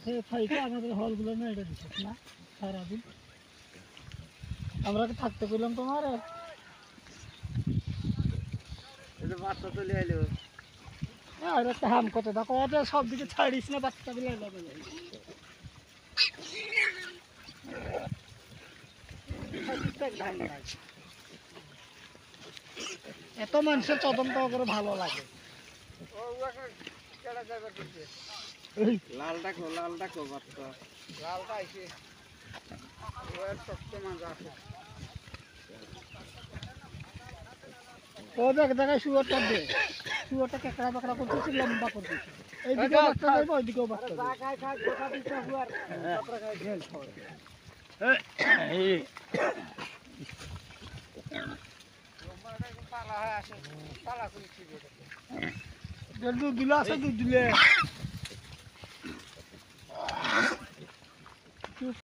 সে ফাইকে আমাদের হলগুলো না এটা দিচ্ছিস না সারাদিন আমরা কি থাকতে পেলাম তোমার বাচ্চা চলে এলো আর একটা হাম কত দেখো ওদের সব দিকে ছাড়িস না বাচ্চা গুলো এত মানুষের তদন্ত করে ভালো লাগে লাল ডাকো বাচ্চা লালটা আইছে শক্ত মাছ আছে ও দেখ দেখায় শুয়োরটা দে শুয়োরটা কেকড়া বেকড়া করতেছি লম্বা করতেছি এইদিকেও বাচ্চা যাইবো ওইদিকেও বাচ্চা দুধ দিলে আছে দুধ দিলে